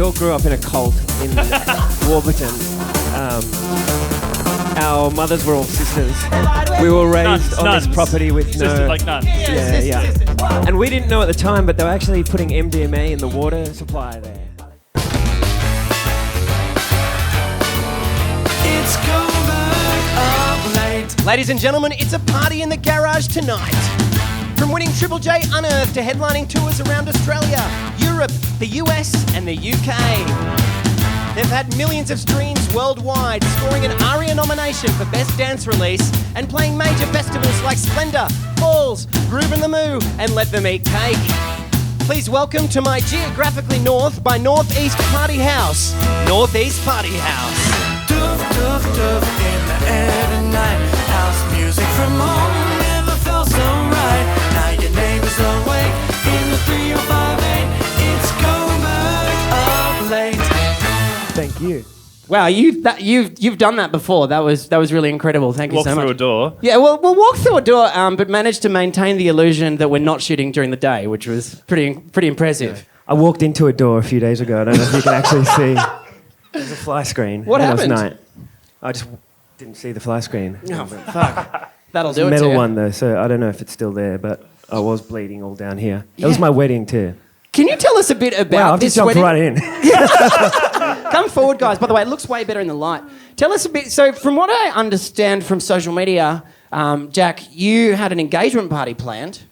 all grew up in a cult in Warburton. Our mothers were all sisters. We were raised on this property with no... like nuns. Yeah. And we didn't know at the time, but they were actually putting MDMA in the water supply there. It's Coburg up late. Ladies and gentlemen, it's a party in the garage tonight. From winning Triple J Unearthed to headlining tours around Australia, Europe, the US and the UK. They've had millions of streams worldwide, scoring an ARIA nomination for Best Dance Release and playing major festivals like Splendour, Balls, Groove in the Moo and Let Them Eat Cake. Please welcome to my geographically north by northeast party house, Northeast Party House. Doof, doof, doof in the air tonight. House music from home never felt so right. Now your neighbors awake in the 3058. It's Coburg up late. Thank you. Wow, you've done that before. That was really incredible. Thank you so much. Walk through a door. Yeah, well, we'll walk through a door, but managed to maintain the illusion that we're not shooting during the day, which was pretty impressive. Yeah. I walked into a door a few days ago. I don't know if you can actually see. There's a fly screen. What happened? Last night. I just didn't see the fly screen. Oh, fuck. That'll do it. It's a metal one though, so I don't know if it's still there, but I was bleeding all down here. It was my wedding too. Can you tell us a bit about this I've just jumped wedding? right in. Come forward, guys. By the way, it looks way better in the light. Tell us a bit. So, from what I understand from social media, Jack, you had an engagement party planned,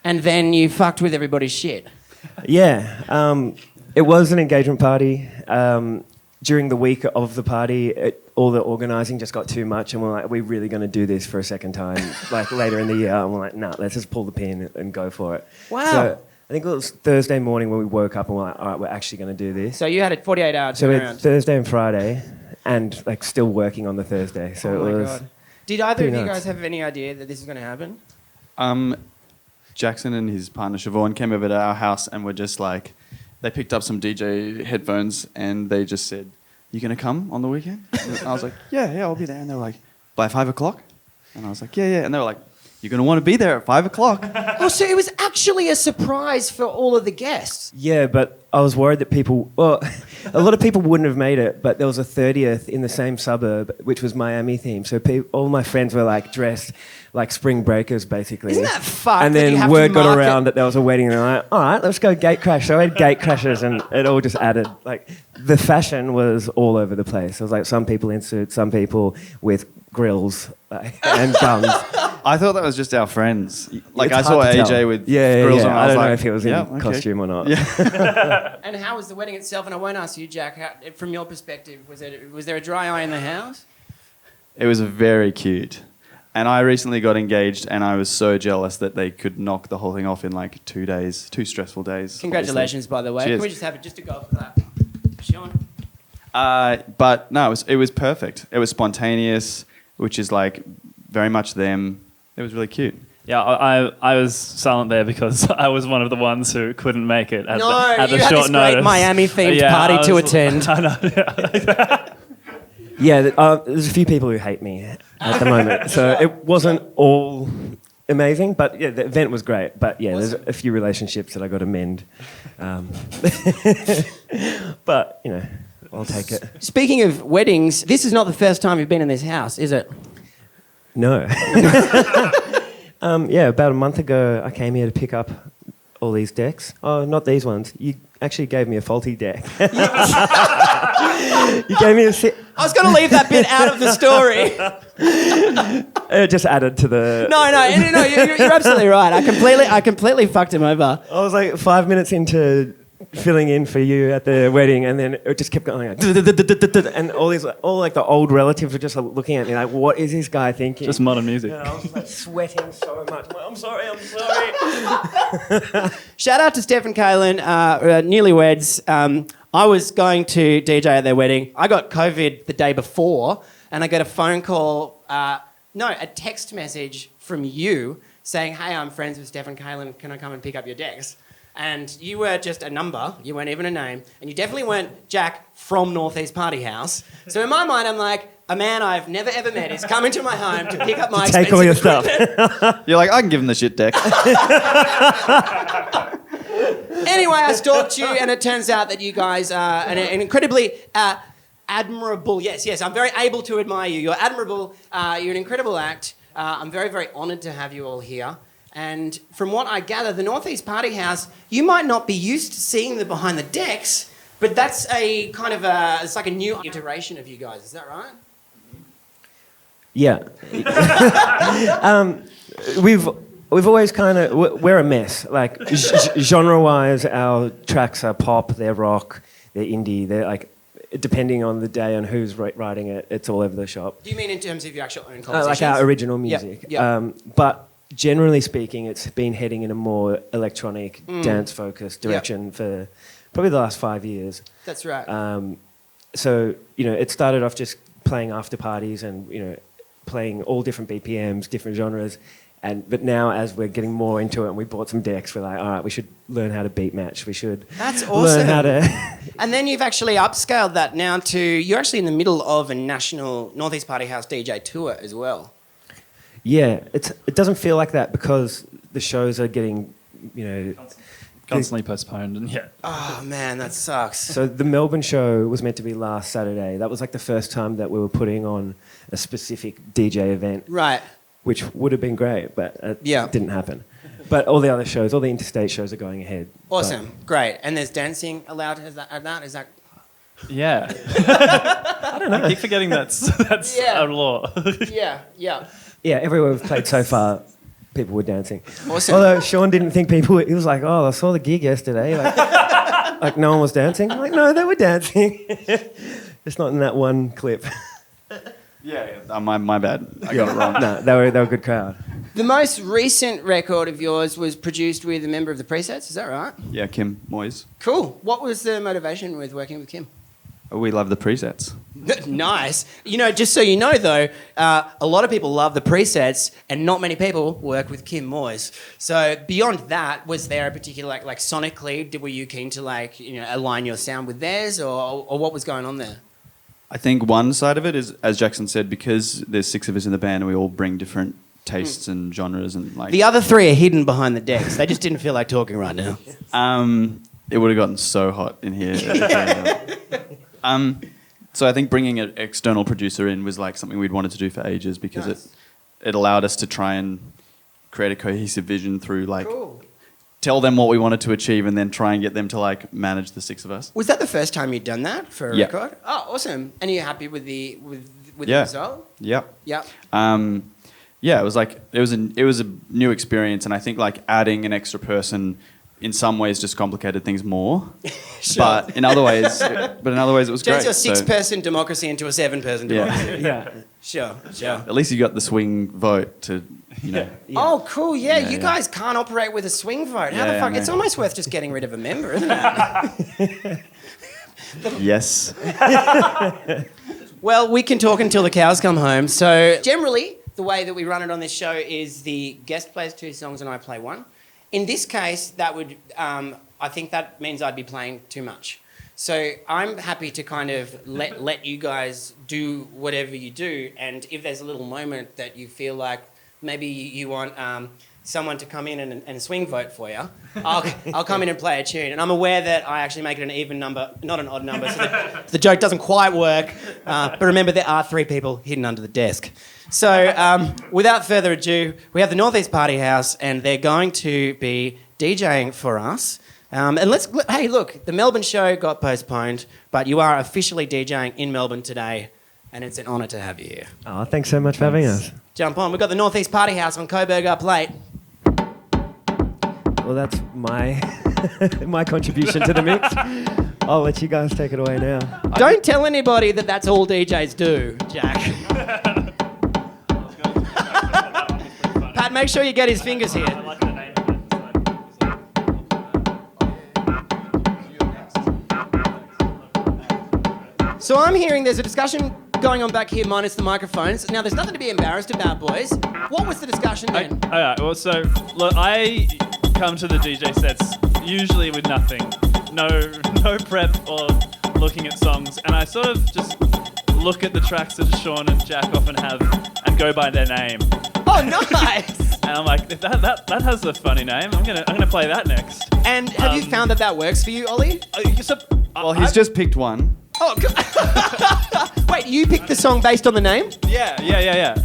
and then you fucked with everybody's shit. Yeah, it was an engagement party. During the week of the party, all the organising just got too much, and we're like, we're really going to do this for a second time, like later in the year. And we're like, nah, let's just pull the pin and go for it. Wow. So, I think it was Thursday morning when we woke up and we're like, all right, we're actually going to do this. So you had a 48-hour turnaround. So it's Thursday and Friday, and like still working on the Thursday. So oh it my was. God. Did either of you nuts. guys have any idea that this is going to happen? Jackson and his partner Siobhan came over to our house and were just like, they picked up some DJ headphones and they just said, "You gonna come on the weekend?" And I was like, yeah, I'll be there. And they were like, by 5 o'clock? And I was like, yeah. And they were like, "You're gonna want to be there at 5 o'clock." Oh, so it was actually a surprise for all of the guests. Yeah, but I was worried that a lot of people wouldn't have made it, but there was a 30th in the same suburb, which was Miami themed. So all my friends were like dressed like spring breakers, basically. Isn't that fucked? And then word got around that there was a wedding, and they're like, all right, let's go gate crash. So I had gate crashes, and it all just added. Like, the fashion was all over the place. It was like some people in suits, some people with grills and guns. I thought that was just our friends. Like, It's I saw hard to AJ tell. with Yeah, grills on. I don't know like, if he was in costume or not. Yeah. And how was the wedding itself? And I won't ask you, Jack, from your perspective, was there a dry eye in the house? It was very cute. And I recently got engaged, and I was so jealous that they could knock the whole thing off in like 2 days, 2 stressful days. Congratulations, obviously. by the way. Cheers. Can we just have it just to go for that? Sean? But no, it was perfect. It was spontaneous, which is like very much them. It was really cute. Yeah, I was silent there because I was one of the ones who couldn't make it at the you had short this notice. great Miami-themed party to attend. I know. Yeah. Yeah, there's a few people who hate me at the moment, so it wasn't all amazing, but yeah, the event was great. But yeah, there's a few relationships that I got to mend. But, you know, I'll take it. Speaking of weddings, this is not the first time you've been in this house, is it? No. Yeah, about a month ago, I came here to pick up all these decks. Oh, not these ones. You actually gave me a faulty deck. You gave me I was going to leave that bit out of the story. It just added to the... No, you're absolutely right. I completely fucked him over. I was like 5 minutes into filling in for you at the wedding, and then it just kept going, and all like the old relatives were just like, looking at me like, what is this guy thinking? Just modern music. And I was like sweating so much. I'm sorry. Shout out to Steph and Kaylin, newlyweds. I was going to DJ at their wedding. I got COVID the day before, and I got a phone call, a text message from you saying, "Hey, I'm friends with Steph and Kaylin. Can I come and pick up your decks?" And you were just a number. You weren't even a name. And you definitely weren't Jack from Northeast Party House. So in my mind, I'm like, a man I've never, ever met is coming to my home to pick up my expensive take all your stuff. You're like, I can give him the shit deck. Anyway, I stalked you, and it turns out that you guys are an incredibly admirable. Yes, I'm very able to admire you. You're admirable. You're an incredible act. I'm very, very honoured to have you all here. And from what I gather, the Northeast Party House, you might not be used to seeing the behind the decks, but that's a kind of it's like a new iteration of you guys. Is that right? Yeah. We've always kind of... We're a mess. Like, genre-wise, our tracks are pop, they're rock, they're indie, they're like... Depending on the day and who's writing it, it's all over the shop. Do you mean in terms of your actual own compositions? Like our original music. Yep. But generally speaking, it's been heading in a more electronic, dance-focused direction for probably the last 5 years. That's right. So, it started off just playing after parties and, playing all different BPMs, different genres. But now, as we're getting more into it and we bought some decks, we're like, all right, we should learn how to beat match. We should That's awesome. learn how to... And then you've actually upscaled that now to... You're actually in the middle of a national Northeast Party House DJ tour as well. Yeah, it doesn't feel like that because the shows are getting, Constantly postponed, and Oh, man, that sucks. So the Melbourne show was meant to be last Saturday. That was like the first time that we were putting on a specific DJ event. Right. Which would have been great, but it Yeah. didn't happen. But all the other shows, all the interstate shows are going ahead. Awesome. Great. And there's dancing allowed at that? Is that... yeah. I don't know. I keep forgetting that's Yeah. a law. Yeah. Yeah, everywhere we've played so far, people were dancing. Awesome. Although Sean didn't think people... He was like, I saw the gig yesterday. Like no one was dancing. I'm like, no, they were dancing. Just not in that one clip. Yeah. My bad. I got it wrong. No, they were a good crowd. The most recent record of yours was produced with a member of the Presets, is that right? Yeah, Kim Moyes. Cool. What was the motivation with working with Kim? We love the presets. Nice. Just so you know, though, a lot of people love the presets and not many people work with Kim Moyes. So beyond that, was there a particular, like sonically, were you keen to, align your sound with theirs or what was going on there? I think one side of it is, as Jackson said, because there's 6 of us in the band and we all bring different tastes and genres and like... The other 3 are hidden behind the decks. They just didn't feel like talking right now. It would have gotten so hot in here. So I think bringing an external producer in was like something we'd wanted to do for ages because it allowed us to try and create a cohesive vision through tell them what we wanted to achieve and then try and get them to manage the 6 of us. Was that the first time you'd done that for a Yeah. record? Oh, awesome. And are you happy with the the result? Yeah. Yeah. It was a new experience, and I think adding an extra person in some ways just complicated things more. Sure. But in other ways, it was Turns great. your 6-person democracy into a 7-person democracy. Yeah. Sure. At least you got the swing vote to, Oh, cool. Yeah, you yeah. guys can't operate with a swing vote. How the Yeah, fuck? I It's know. almost worth just getting rid of a member, isn't it? Yes. Well, we can talk until the cows come home. So generally, the way that we run it on this show is the guest plays 2 songs and I play 1. In this case, that would, I think that means I'd be playing too much. So I'm happy to kind of let you guys do whatever you do. And if there's a little moment that you feel like maybe you want someone to come in and swing vote for you, I'll come in and play a tune. And I'm aware that I actually make it an even number, not an odd number, so the joke doesn't quite work. But remember, there are 3 people hidden under the desk. So without further ado, we have the Northeast Party House, and they're going to be DJing for us. And hey, look, the Melbourne show got postponed, but you are officially DJing in Melbourne today, and it's an honour to have you here. Oh, thanks so much for having us. Jump on. We've got the Northeast Party House on Coburg up late. Well, that's my my contribution to the mix. I'll let you guys take it away now. Don't tell anybody that that's all DJs do, Jack. Pat, make sure you get his fingers here. So I'm hearing there's a discussion going on back here minus the microphones. Now, there's nothing to be embarrassed about, boys. What was the discussion then? All right, well, so look, I come to the DJ sets usually with nothing. No prep or looking at songs. And I sort of just look at the tracks that Sean and Jack often have and go by their name. Oh, nice! And I'm like, if that has a funny name, I'm gonna play that next. And have you found that works for you, Ollie? Well, he's just picked one. Oh, wait, you picked the song based on the name? Yeah.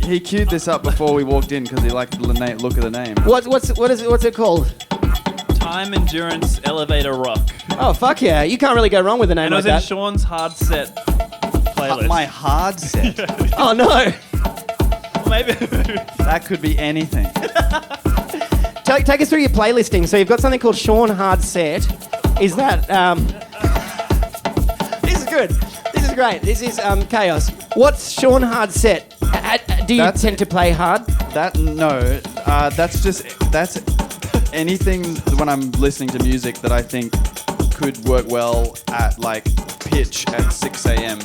He queued this up before we walked in because he liked the look of the name. What's it called? Timendurancelevatorock. Oh, fuck yeah. You can't really go wrong with a name And it like was in that. Sean's hard set playlist. My hard set. Oh, no. Maybe. That could be anything. Take us through your playlisting. So you've got something called Sean Hard Set. Is that... This is good. This is great. This is chaos. What's Sean Hard Set? Do you tend to play hard? That's anything when I'm listening to music that I think could work well at like pitch at 6 a.m.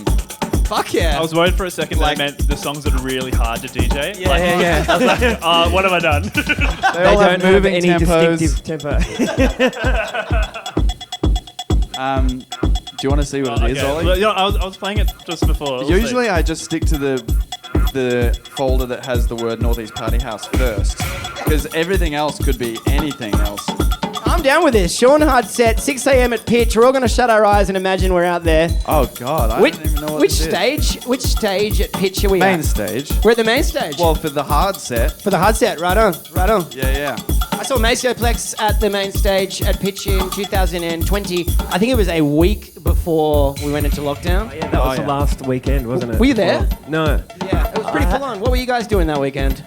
Fuck yeah. I was worried for a second Like- that meant the songs that are really hard to DJ. Yeah. I was like, what have I done? They They all have don't have moving any tempos. distinctive tempo. Do you want to see what it is, Ollie? Well, I was playing it just before. We'll Usually see. I just stick to the folder that has the word Northeast Party House first, because everything else could be anything else. I'm down with this. Sean Hard Set, 6 a.m. at pitch. We're all going to shut our eyes and imagine we're out there. Oh God, I don't even know what which this is. stage? Which stage at pitch are we Main at? stage. We're at the main stage. Well, for the hard set. For the hard set, right on. Yeah. I saw Macioplex at the main stage at pitch in 2020. I think it was a week before we went into lockdown. Yeah, that was the last weekend, wasn't it? Were you there? No. Yeah, it was pretty full on. What were you guys doing that weekend?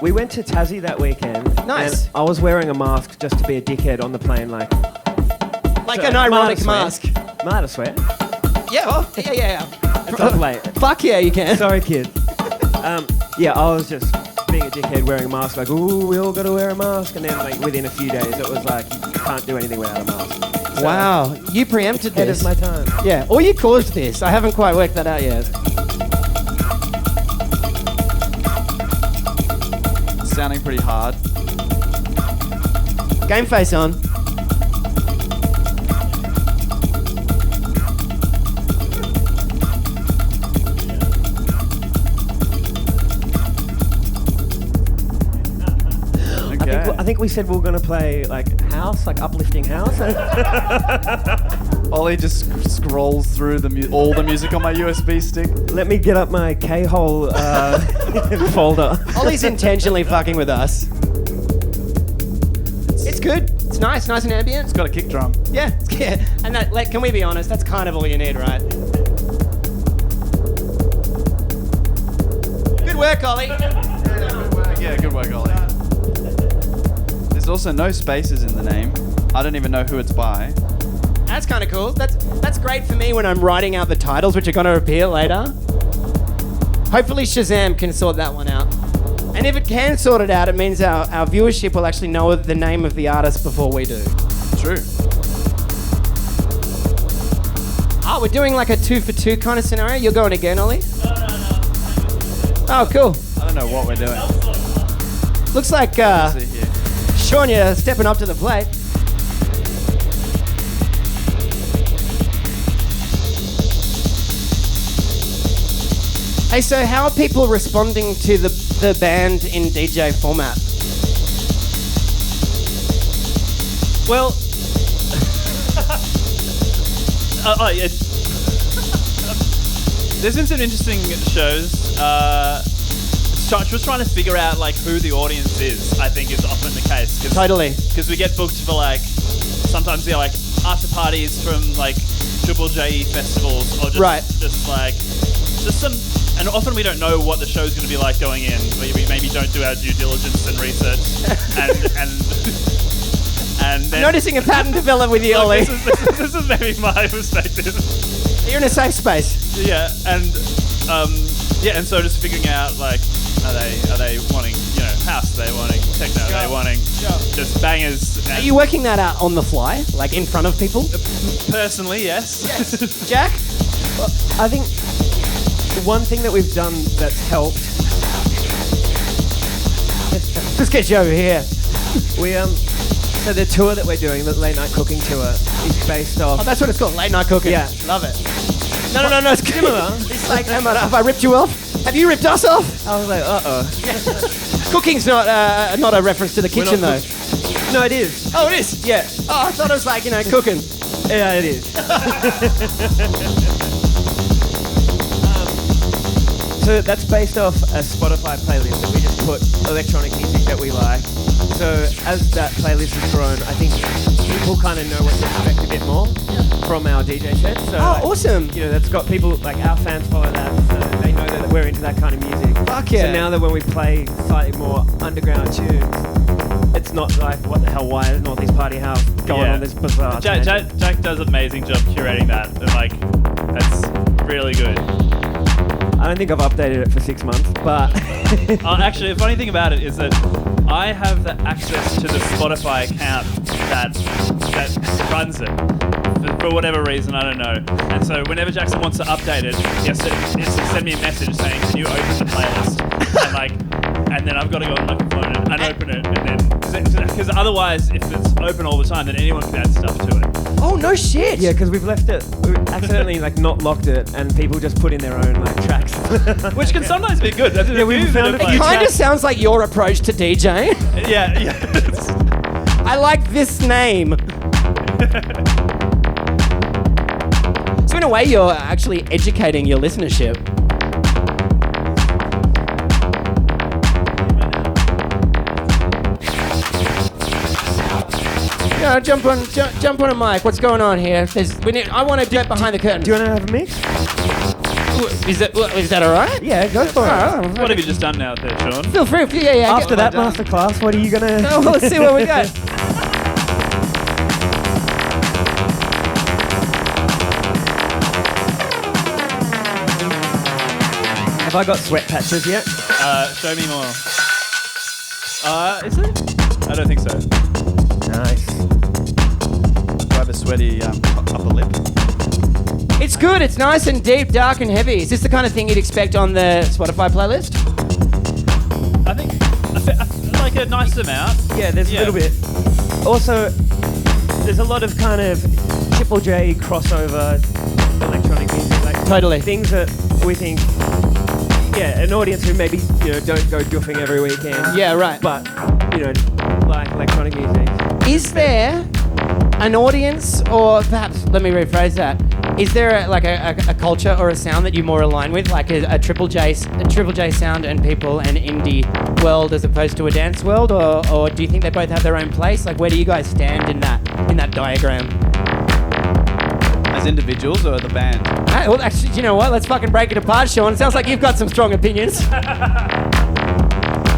We went to Tassie that weekend. Nice. And I was wearing a mask just to be a dickhead on the plane, like An ironic mask. Might have swear. Yeah, well, yeah. It's up late. Fuck yeah, you can. Sorry, kid. Yeah, I was just being a dickhead wearing a mask, like, ooh, we all got to wear a mask. And then, like, within a few days, it was like, you can't do anything without a mask. So, Wow, you preempted Ahead this. of my time. Yeah, or you caused this. I haven't quite worked that out yet. Sounding pretty hard. Game face on. Okay. I think we said we were going to play, like, house, like uplifting house. Ollie just scrolls through all the music on my USB stick. Let me get up my K-hole folder. Ollie's intentionally fucking with us. It's good. It's nice and ambient. It's got a kick drum. Yeah. And that, like, can we be honest? That's kind of all you need, right? Good work, Ollie. Yeah, good work, Ollie. There's also no spaces in the name. I don't even know who it's by. That's kind of cool. That's great for me when I'm writing out the titles, which are going to appear later. Hopefully Shazam can sort that one out. And if it can sort it out, it means our viewership will actually know the name of the artist before we do. True. Oh, we're doing like a 2 for 2 kind of scenario. You're going again, Ollie? No. Oh, cool. I don't know what we're doing. Looks like Let's see here. Sean, you're stepping up to the plate. Hey, so how are people responding to the band in DJ format? Well, yeah. There's been some interesting shows. Just trying to figure out like who the audience is, I think, is often the case. Totally. Because we get booked for like sometimes like after parties from like Triple J festivals or just some. And often we don't know what the show's going to be like going in. We maybe don't do our due diligence and research. and then, I'm noticing a pattern develop with you, look, Ollie. this is maybe my perspective. You're in a safe space. Yeah, and so just figuring out like, are they wanting house? Are they wanting techno? Are they wanting just bangers? Are you working that out on the fly, like in front of people? Personally, yes. Jack? I think one thing that we've done that's helped. Let's get you over here. We so the tour that we're doing, the late night cooking tour, is based off. Oh, that's what it's called, late night cooking. Yeah. Love it. No, it's similar. It's like, have I ripped you off? Have you ripped us off? I was like, uh-oh. Cooking's not a reference to the kitchen, though. No, it is. Oh, it is? Yeah. Oh, I thought it was like, cooking. Yeah, it is. So that's based off a Spotify playlist that we just put electronic music that we like. So as that playlist has grown, I think people kind of know what to expect a bit more from our DJ sets. So Awesome. That's got people, like our fans follow that, so they know that we're into that kind of music. Fuck yeah. So now that when we play slightly more underground tunes, it's not like, what the hell, why is Northeast Party House going on this bizarre Jack does an amazing job curating that. And like, that's really good. I don't think I've updated it for 6 months, but... Actually, the funny thing about it is that I have the access to the Spotify account that runs it. For whatever reason, I don't know. And so whenever Jackson wants to update it, he has to send me a message saying, can you open the playlist? And then I've got to go on my phone and open it. And then, because otherwise, if it's open all the time, then anyone can add stuff to it. Oh, no shit. Yeah, because we've left it, we accidentally not locked it, and people just put in their own tracks. Which can sometimes be good. Yeah, we've found It kind of sounds like your approach to DJing. Yeah. I like this name. So in a way, you're actually educating your listenership. Yeah, jump on a mic. What's going on here? I want to get behind the curtain. Do you want to have a mix? Is that all right? Yeah, go for it. What have you just done now there, Sean? Feel free. Yeah. After that masterclass, what are you going to... Oh, let's see what we got. Have I got sweat patches yet? Show me more. Is it? I don't think so. Nice. Do I have a sweaty upper lip? It's good. It's nice and deep, dark and heavy. Is this the kind of thing you'd expect on the Spotify playlist? I think like a nice amount. Yeah, there's a little bit. Also, there's a lot of kind of Triple J crossover electronic music. Like Totally. Things that we think, an audience who maybe, don't go goofing every weekend. Yeah, right. But, like electronic music. Is there an audience, or perhaps, let me rephrase that, is there a culture or a sound that you more align with, like a Triple J sound and people, an indie world as opposed to a dance world, or do you think they both have their own place? Like, where do you guys stand in that diagram? As individuals or the band? Well, actually, you know what? Let's fucking break it apart, Sean. It sounds like you've got some strong opinions.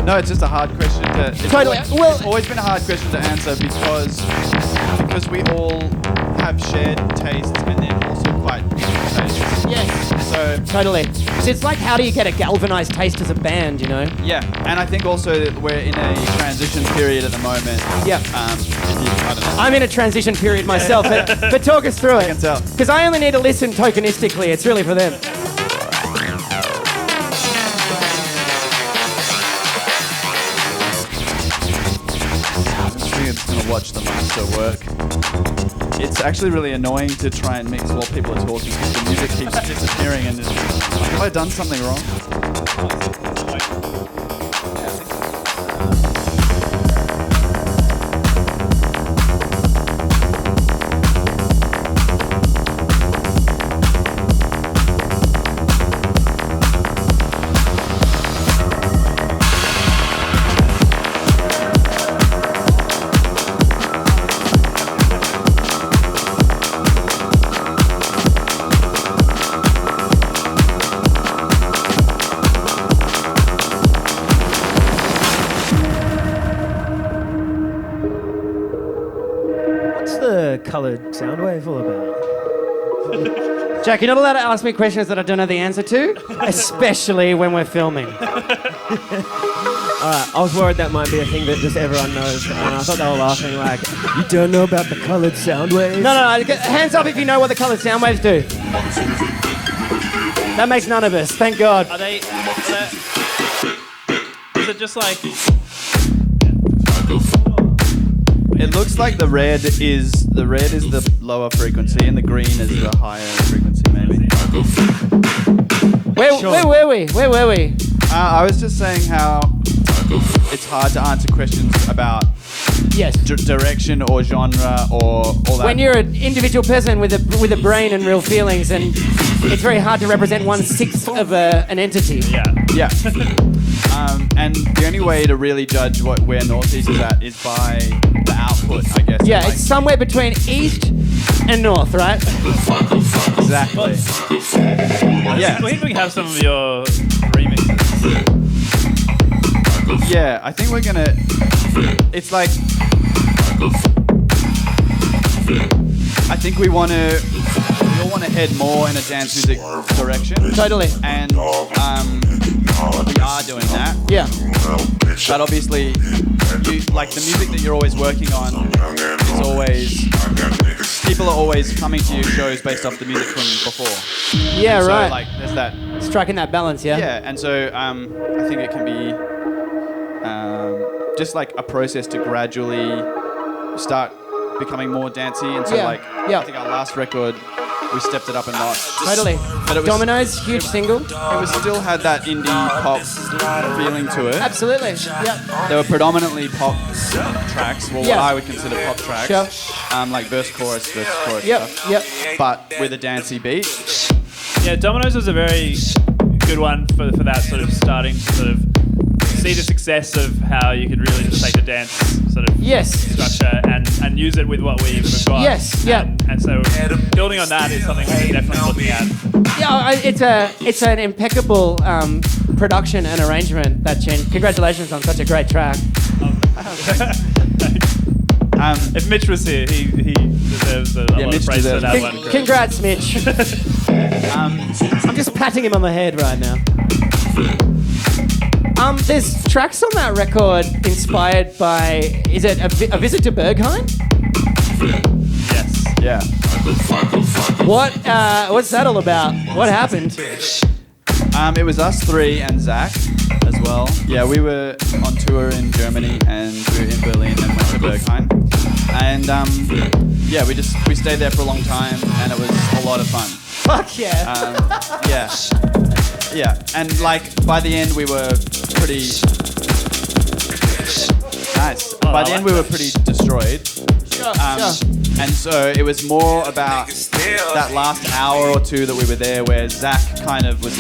No, it's just a hard question to... It's always been a hard question to answer because we all have shared tastes and then also quite different tastes. Yes. So... Totally. So it's like, how do you get a galvanized taste as a band, Yeah, and I think also that we're in a transition period at the moment. Yeah. I don't know. I'm in a transition period myself, but talk us through it. I can tell. Because I only need to listen tokenistically. It's really for them. I'm just going to watch the master work. It's actually really annoying to try and mix while people are talking because the music keeps disappearing and have I done something wrong? Coloured sound wave all about? Jack, you're not allowed to ask me questions that I don't know the answer to, especially when we're filming. Alright, I was worried that might be a thing that just everyone knows, and I thought they were laughing like, you don't know about the coloured sound waves? No, hands up if you know what the coloured sound waves do. That makes none of us, thank God. Are they... Is it just like... It looks like the red is the lower frequency and the green is the higher frequency maybe. Where were we? Where were we? I was just saying how it's hard to answer questions about Yes. direction or genre or all that. When you're an individual person with a brain and real feelings, and it's very hard to represent 1/6 of an entity. Yeah. And the only way to really judge where Northeast is at is by the output, I guess. Yeah, it's somewhere between east and north, right? Exactly. Yeah. I think we have some of your remixes. Yeah, I think we're gonna. It's like. I think we all want to head more in a dance music direction. Totally. And we are doing that. Yeah. But obviously, the music that you're always working on is always. People are always coming to your shows based off the music from before. Yeah, so, right. There's that. Striking that balance, yeah? Yeah, and so I think it can be just like a process to gradually start becoming more dancey. And so I think our last record, we stepped it up a notch. Totally. But it was, Dominos, huge single. It was still had that indie pop feeling to it. Absolutely. Yep. They were predominantly pop tracks, what I would consider pop tracks. Sure. Like verse, chorus stuff. Yep. But with a dancey beat. Yeah, Dominos was a very good one for that sort of starting to sort of see the success of how you could really just take the dance sort of structure and use it with what we've got. Yes, yeah. And so building on that is something we're definitely looking at. Yeah, it's an impeccable production and arrangement, that tune. Congratulations on such a great track. If Mitch was here, he deserves a lot of praise for that one. Congrats, Mitch. I'm just patting him on the head right now. There's tracks on that record inspired by, is it a visit to Berghain? Yes. Yeah. What's that all about? What happened? It was us three and Zach as well. Yeah, we were on tour in Germany and we were in Berlin and went to Berghain. And we stayed there for a long time and it was a lot of fun. Fuck yeah. Yeah, and by the end we were pretty nice. By the end we were pretty destroyed. Sure. And so it was more about that last hour or two that we were there where Zach kind of was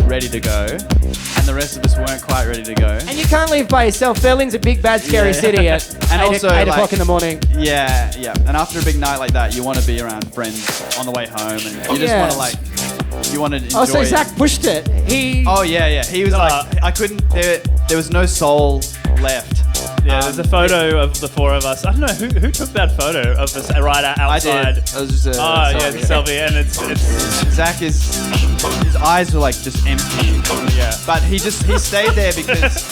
ready to go and the rest of us weren't quite ready to go. And you can't leave by yourself. Berlin's a big bad scary city at and 8 o'clock in the morning. Yeah. And after a big night like that, you want to be around friends on the way home and you just want to you want to enjoy. Oh, so Zach pushed it. Oh yeah. He was I couldn't. There was no soul left. Yeah, there's a photo of the four of us. I don't know who took that photo of us right outside. I did. It was just a selfie, and it's Zach his eyes were just empty. Yeah, but he stayed there because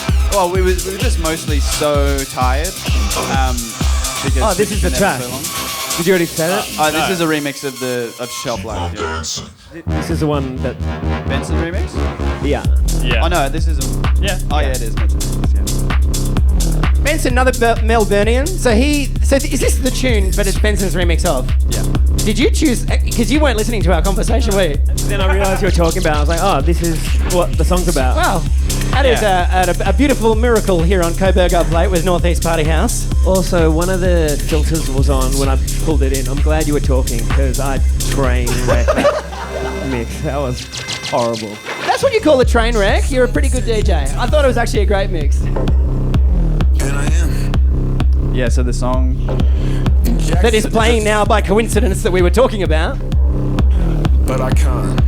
we were just mostly so tired. Because this is the track. So long. Did you already say that? This is a remix of Shelf Life. Yeah. This is the one that Benson remix. Yeah. Oh no, this is Oh yeah, it is Benson remix. Yeah. Benson, another Melburnian. So is this the tune, but it's Benson's remix of? Yeah. Did you choose, because you weren't listening to our conversation, were you? Then I realised you were talking about. I was like, oh, this is what the song's about. Wow. That is a beautiful miracle here on Coburg Update with Northeast Party House. Also, one of the filters was on when I pulled it in. I'm glad you were talking because I train wrecked that mix. That was horrible. That's what you call a train wreck? You're a pretty good DJ. I thought it was actually a great mix. Yeah, so the song that is playing now by coincidence that we were talking about. But I can't.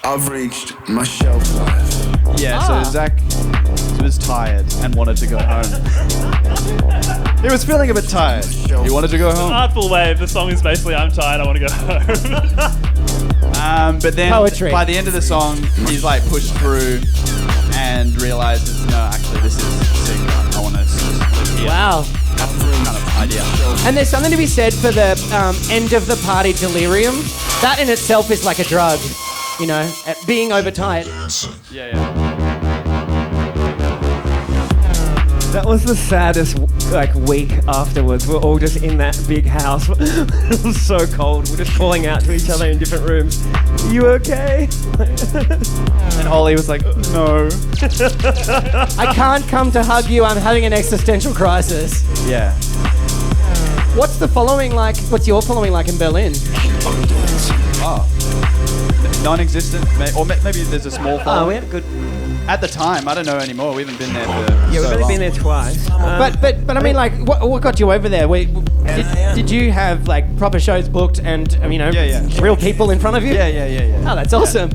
I've reached my shelf life. Yeah, so Zach was tired and wanted to go home. He was feeling a bit tired. He wanted to go home. Artful way of the song is basically I'm tired, I want to go home. But then Poetry. By the end of the song, he's pushed through and realizes, no, actually this is sick. I want to hear. Wow. Kind of idea. And there's something to be said for the end of the party delirium. That in itself is like a drug, you know, being overtight. Yeah. That was the saddest like week afterwards, we're all just in that big house. It was so cold. We're just calling out to each other in different rooms. You okay? And Ollie was like, no. I can't come to hug you. I'm having an existential crisis. Yeah. What's the following like? What's your following like in Berlin? Oh. Non-existent, or maybe there's a small Oh, following. we had a good... At the time, I don't know anymore. We haven't been there for Yeah, so we've only long. been there twice. But I mean, like, what got you over there? Did you have like proper shows booked and real people in front of you? Yeah. Oh, that's awesome.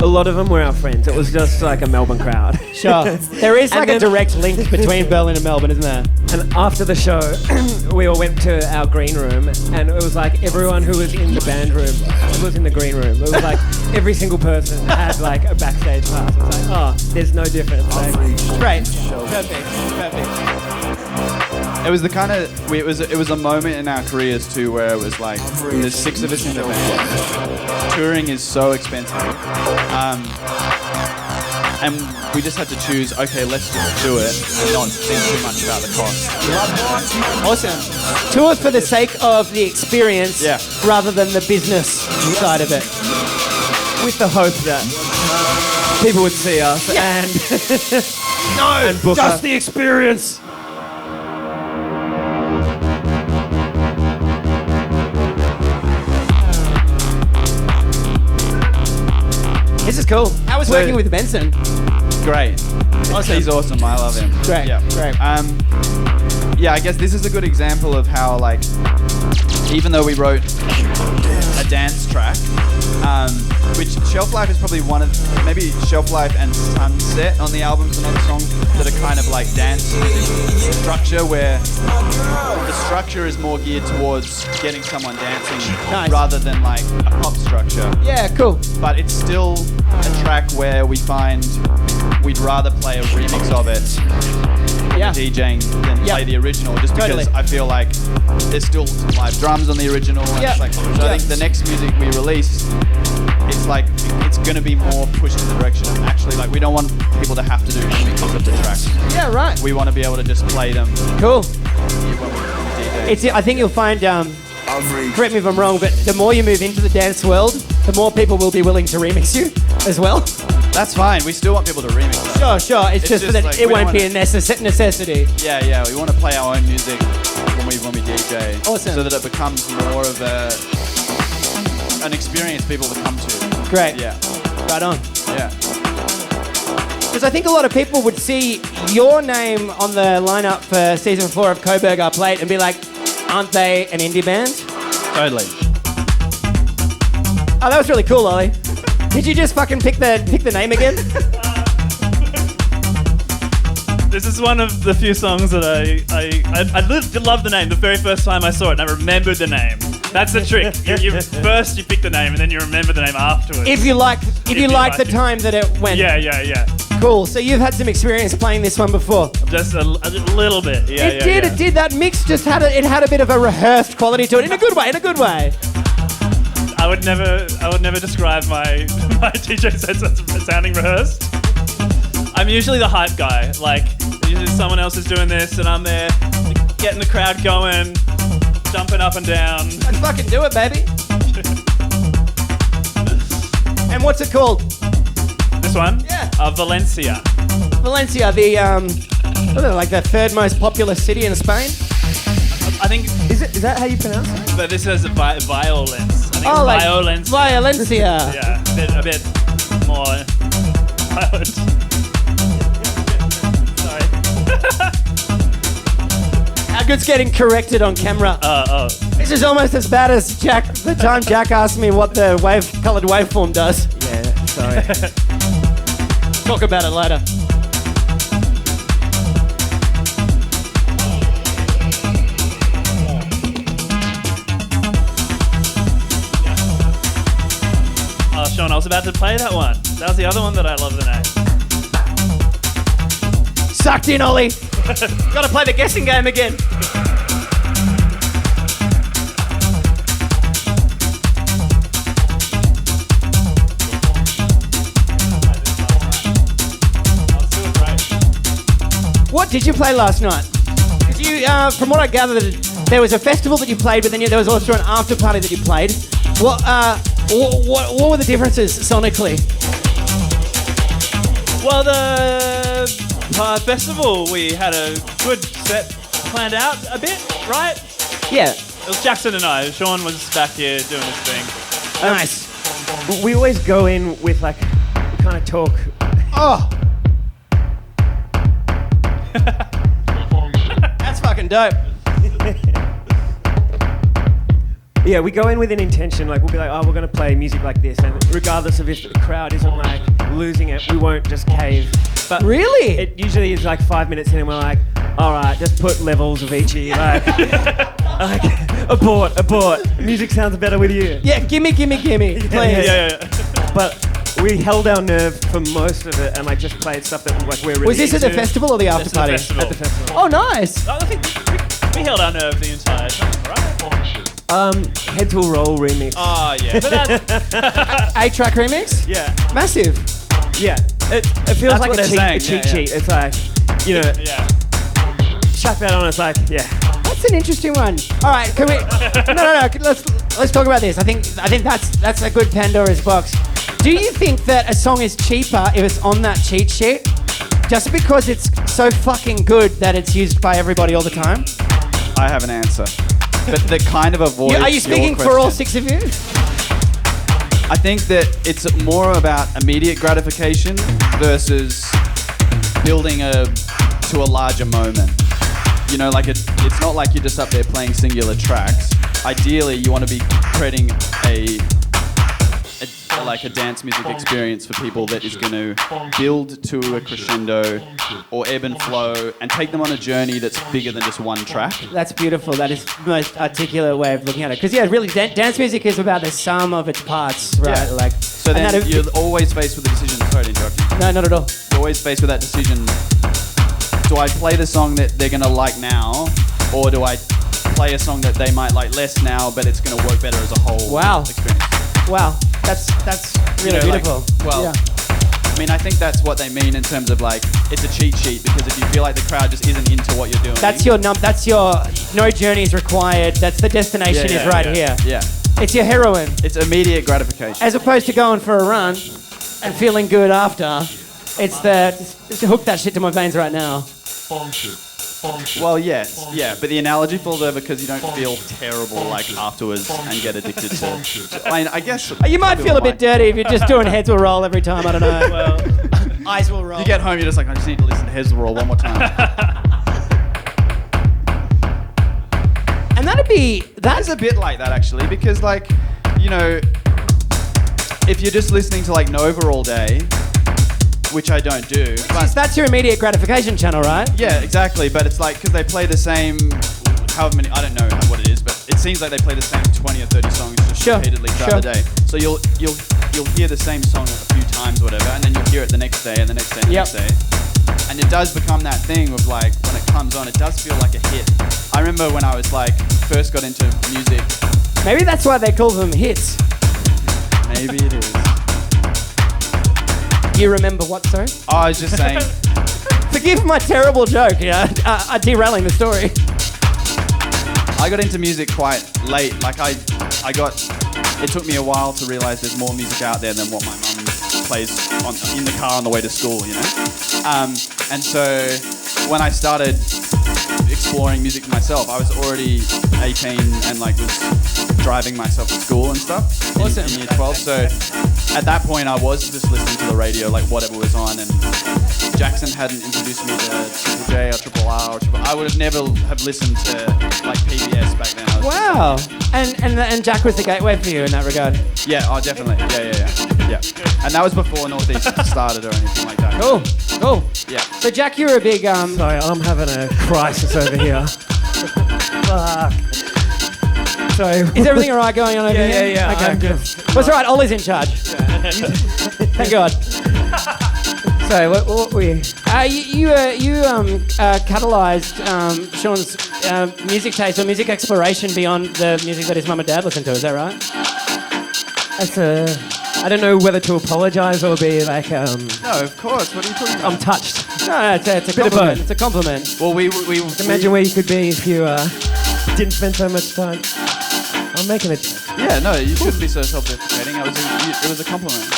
A lot of them were our friends. It was just like a Melbourne crowd. Sure. There is like a direct link between Berlin and Melbourne, isn't there? And after the show, we all went to our green room, and it was like everyone who was in the band room was in the green room. It was like every single person had like a backstage pass. It was like, oh, there's no difference. Like, Great. Perfect. It was the kind of it was a moment in our careers too where it was like there's 6 of us in the band. Touring is so expensive, and we just had to choose. Okay, let's just do it and not think too much about the cost. Awesome. Tour for the sake of the experience, rather than the business side of it. with the hope that people would see us and and book us. The experience. This is cool. How was working with Benson? Great. He's awesome. I love him. Great. Great. Yeah, I guess this is a good example of how, like, even though we wrote a dance track, which Shelf Life is probably one of, maybe Shelf Life and Sunset on the album's another song that are kind of like dance music structure, where the structure is more geared towards getting someone dancing rather than like a pop structure. Yeah, cool. But it's still a track where we find we'd rather play a remix of it when we're DJing than play the original, just because I feel like there's still some live drums on the original. And it's like, so I think the next music we release, it's like it's going to be more pushed in the direction of actually, like, we don't want people to have to do remixes of the tracks. Yeah, right. We want to be able to just play them. Cool. When we DJ. I think you'll find, correct me if I'm wrong, but the more you move into the dance world, the more people will be willing to remix you as well. That's fine. We still want people to remix that. Sure. It's just that like, it won't be a necessity. Yeah. We want to play our own music when we DJ. Awesome. So that it becomes more of an experience people to come to. Great. Yeah. Right on. Yeah. Because I think a lot of people would see your name on the lineup for season 4 of Coburg Up Late and be like, aren't they an indie band? Totally. Oh, that was really cool, Ollie. Did you just fucking pick the name again? This is one of the few songs that I love the name the very first time I saw it, and I remembered the name. That's the trick. First you pick the name, and then you remember the name afterwards. If you like the time that it went. Yeah. Cool. So you've had some experience playing this one before. Just a little bit. It did. That mix just had a bit of a rehearsed quality to it in a good way. I would never describe my DJ sets as sounding rehearsed. I'm usually the hype guy. Like, usually someone else is doing this and I'm there getting the crowd going, jumping up and down. Let's fucking do it, baby. And what's it called? This one? Yeah. Violencia. Violencia, like the third most populous city in Spain. I think. Is that how you pronounce it? But this is violence. I think like violence. Violencia. Yeah, a bit more violent. Sorry. How good's getting corrected on camera? This is almost as bad as the time Jack asked me what the coloured waveform does. Yeah, sorry. Talk about it later. Sean, I was about to play that one. That was the other one that I love the name. Sucked in, Ollie. Gotta play the guessing game again. What did you play last night? from what I gathered, there was a festival that you played, but then there was also an after party that you played. What were the differences sonically? Well, the festival, we had a good set planned out a bit, right? Yeah. It was Jackson and I. Sean was back here doing his thing. Nice. We always go in with like, we kind of talk. Oh. That's fucking dope. Yeah, we go in with an intention, like we'll be like, oh, we're going to play music like this, and regardless of if the crowd isn't like losing it, we won't just cave. But really? It usually is like 5 minutes in and we're like, all right, just put levels of each E, like abort, music sounds better with you. Yeah, gimme, please. Yeah. But we held our nerve for most of it and like just played stuff that like we're really Was this at the into. festival or the after party? At the festival. Oh, nice. I think we held our nerve the entire time, right? Heads Will Roll remix. Oh, yeah. But that's, 8-track remix? Yeah. Massive. Yeah. It feels That's like what a they're cheat saying, sheet. It's like, you know, yeah. chuck that on, it's like, yeah. That's an interesting one. All right, can we? No. Let's talk about this. I think that's a good Pandora's box. Do you think that a song is cheaper if it's on that cheat sheet, just because it's so fucking good that it's used by everybody all the time? I have an answer, but that kind of avoids. Are you speaking your for all question. 6 of you? I think that it's more about immediate gratification versus building to a larger moment. You know, like it's not like you're just up there playing singular tracks. Ideally, you want to be creating a dance music experience for people that is going to build to a crescendo or ebb and flow and take them on a journey that's bigger than just one track. That's beautiful. That is the most articulate way of looking at it. Because, yeah, really, dance music is about the sum of its parts, right? Yeah. Like, So then you're always faced with the decision. Sorry to interrupt you. No, not at all. You're always faced with that decision. Do I play the song that they're going to like now, or do I play a song that they might like less now, but it's going to work better as a whole experience? Wow. That's really beautiful. I mean, I think that's what they mean in terms of like, it's a cheat sheet, because if you feel like the crowd just isn't into what you're doing. That's your no journey is required. That's the destination is right here. Yeah. It's your heroin. It's immediate gratification. As opposed to going for a run and feeling good after. It's just hook that shit to my veins right now. Well, yes, yeah, but the analogy falls over because you don't feel terrible like afterwards and get addicted to. I mean, I guess You might feel a bit dirty if you're just doing heads will roll every time. I don't know. Well, eyes will roll. You get home, you're just like, I just need to listen to Heads Will Roll one more time. And That's a bit like that actually, because like, you know, if you're just listening to like Nova all day, which I don't do. That's your immediate gratification channel, right? Yeah, exactly. But it's like, because they play the same, however many, I don't know what it is, but it seems like they play the same 20 or 30 songs just repeatedly throughout the day. So you'll hear the same song a few times or whatever, and then you'll hear it the next day and the next day and the next day. And it does become that thing of like, when it comes on, it does feel like a hit. I remember when I was like, first got into music. Maybe that's why they call them hits. Maybe it is. You remember what, sorry? Oh, I was just saying. Forgive my terrible joke, derailing the story. I got into music quite late. Like it took me a while to realize there's more music out there than what my mum plays in the car on the way to school, you know? And so when I started exploring music myself, I was already 18 and like was driving myself to school and stuff in year 12. So at that point, I was just listening to the radio, like whatever was on, and Jackson hadn't introduced me to Triple J or Triple R or Triple. I would have never have listened to like PBS back then. Wow, and Jack was the gateway for you in that regard. Yeah, oh definitely, yeah. And that was before Northeast started or anything like that. Cool. Yeah. So Jack, you're a big Sorry, I'm having a crisis over here. Fuck. Sorry. Is everything all right going on over here? Yeah. Okay, I'm good. just- Well, it's all right. Ollie's in charge. Thank God. Sorry, what were you? You catalysed Sean's music taste or music exploration beyond the music that his mum and dad listened to. Is that right? I don't know whether to apologise or be like, No, of course. What are you talking about? I'm touched. No, it's a Bit of compliment. both. It's a compliment. Well, we Imagine where you could be if you didn't spend so much time. I'm making it. Yeah, no, you shouldn't be so self-deprecating. It was a compliment.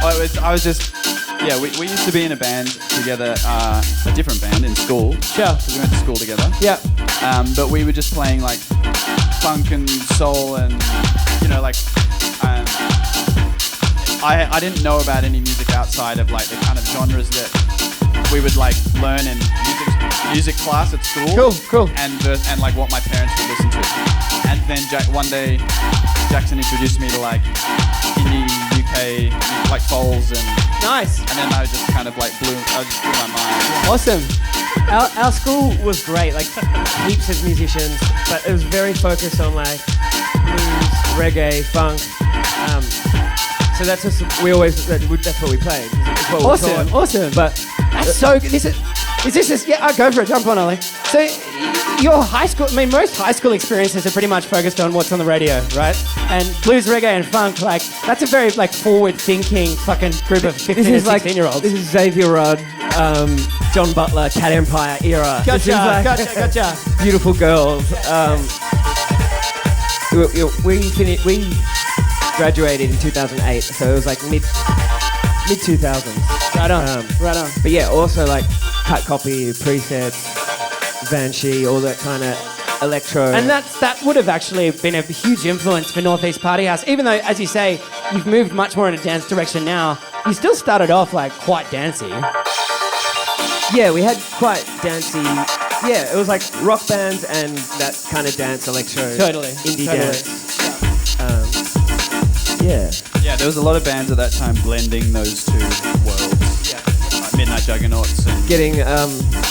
I was just. Yeah, we used to be in a band together, a different band in school. Sure. Because we went to school together. Yeah. But we were just playing like funk and soul and, you know, like, I didn't know about any music outside of like the kind of genres that we would like learn in music class at school. Cool. And like what my parents would listen to. And then one day Jackson introduced me to like indie UK, like Foals and... Nice. And then I just kind of like blew my mind. Awesome. Our school was great, like heaps of musicians, but it was very focused on like blues, reggae, funk. So that's just that's what we played. It's what we taught. Awesome. But That's so good. Is this yeah, I'll go for it. Jump on, Ollie. So your high school, I mean, most high school experiences are pretty much focused on what's on the radio, right? And blues, reggae, and funk, like, that's a very, like, forward-thinking fucking group of 15 and 16-year-olds. This is Xavier Rudd, John Butler, Cat Empire era. This is like Gotcha. beautiful girls. We graduated in 2008, so it was like mid 2000s. Right on. But yeah, also like cut copy, presets, Banshee, all that kind of electro. And that would have actually been a huge influence for Northeast Party House. Even though, as you say, you've moved much more in a dance direction now, you still started off like quite dancey. Yeah, we had quite dancey. Yeah, it was like rock bands and that kind of dance electro. Totally. Indie Totally. dance. Yeah, there was a lot of bands at that time blending those two worlds. Yeah. Like Midnight Juggernauts and... Getting,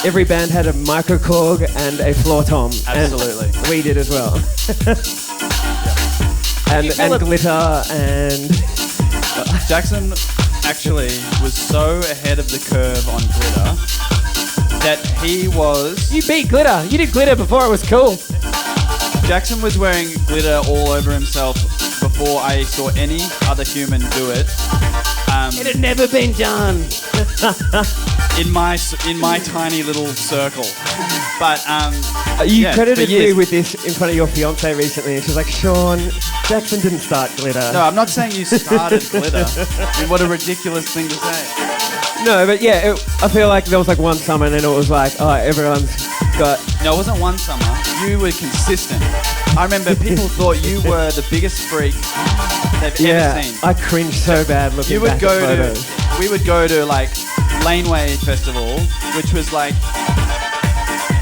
every band had a microkorg and a floor tom. Absolutely. And we did as well. and glitter and... Jackson actually was so ahead of the curve on glitter that he was... You beat glitter. You did glitter before it was cool. Jackson was wearing glitter all over himself before I saw any other human do it. It had never been done. in my tiny little circle. But you credited me with this in front of your fiance recently, and she was like, "Sean, Jackson didn't start glitter." No, I'm not saying you started glitter. I mean, what a ridiculous thing to say. No, but yeah, I feel like there was like one summer, and then it was like, oh, everyone's got. No, it wasn't one summer. You were consistent. I remember people thought you were the biggest freak they've ever seen. I cringed so bad looking back at photos. We would go to like Laneway Festival, which was like,